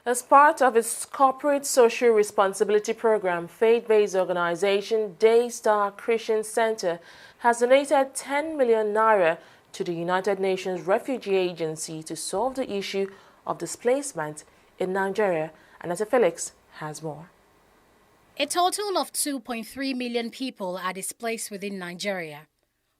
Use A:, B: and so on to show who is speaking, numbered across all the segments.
A: As part of its corporate social responsibility program, faith-based organization Daystar Christian Center has donated 10 million naira to the United Nations Refugee Agency to solve the issue of displacement in Nigeria. Anetta Felix has more.
B: A total of 2.3 million people are displaced within Nigeria.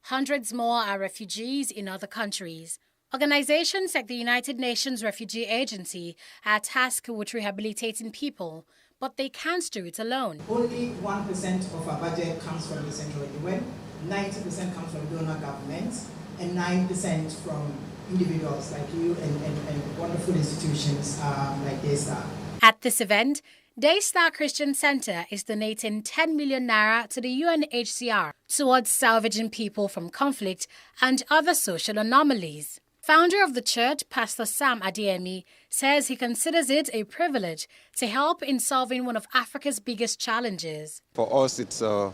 B: Hundreds more are refugees in other countries. Organizations like the United Nations Refugee Agency are tasked with rehabilitating people, but they can't do it alone.
C: Only 1% of our budget comes from the central UN, 90% comes from donor governments, and 9% from individuals like you and wonderful institutions like Daystar.
B: At this event, Daystar Christian Center is donating 10 million naira to the UNHCR towards salvaging people from conflict and other social anomalies. Founder of the church, Pastor Sam Adeyemi, says he considers it a privilege to help in solving one of Africa's biggest challenges.
D: For us, it's a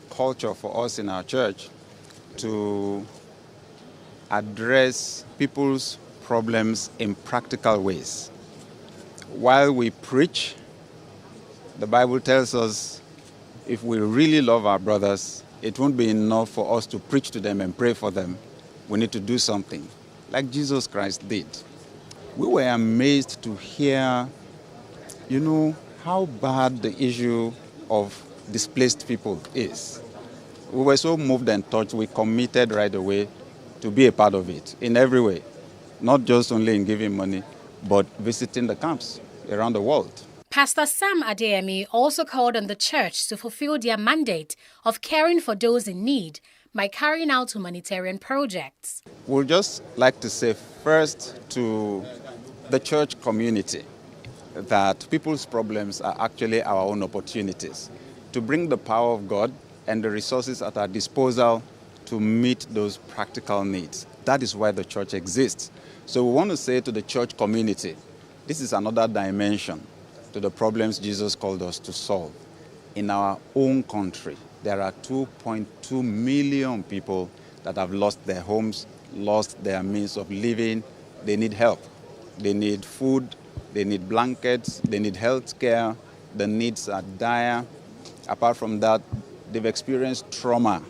D: culture for us in our church to address people's problems in practical ways. While we preach, the Bible tells us if we really love our brothers, it won't be enough for us to preach to them and pray for them. We need to do something, like Jesus Christ did. We were amazed to hear, how bad the issue of displaced people is. We were so moved and touched, we committed right away to be a part of it in every way, not just only in giving money, but visiting the camps around the world.
B: Pastor Sam Adeyemi also called on the church to fulfill their mandate of caring for those in need by carrying out humanitarian projects.
D: We'd just like to say first to the church community that people's problems are actually our own opportunities to bring the power of God and the resources at our disposal to meet those practical needs. That is why the church exists. So we want to say to the church community, this is another dimension to the problems Jesus called us to solve. In our own country, there are 2.2 million people that have lost their homes, lost their means of living. They need help. They need food, they need blankets, they need health care. The needs are dire. Apart from that, they've experienced trauma.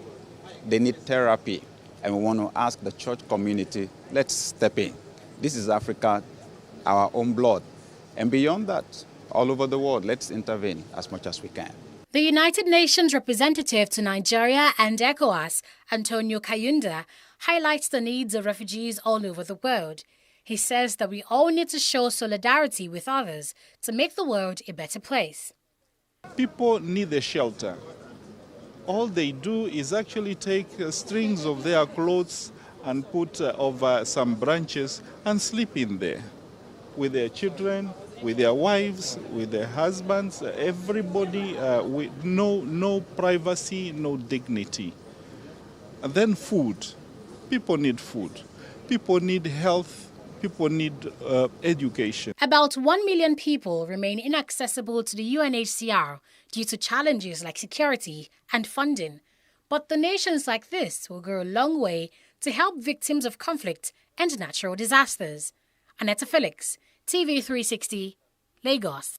D: They need therapy. And we want to ask the church community, let's step in. This is Africa, our own blood. And beyond that, all over the world, let's intervene as much as we can.
B: The United Nations representative to Nigeria and ECOWAS, Antonio Kayunda, highlights the needs of refugees all over the world. He says that we all need to show solidarity with others to make the world a better place.
E: People need a shelter. All they do is actually take strings of their clothes and put over some branches and sleep in there with their children, with their wives, with their husbands, everybody with no privacy, no dignity. And then food. People need food. People need health. People need education.
B: About 1 million people remain inaccessible to the UNHCR due to challenges like security and funding. But donations like this will go a long way to help victims of conflict and natural disasters. Anetta Felix, TV360, Lagos.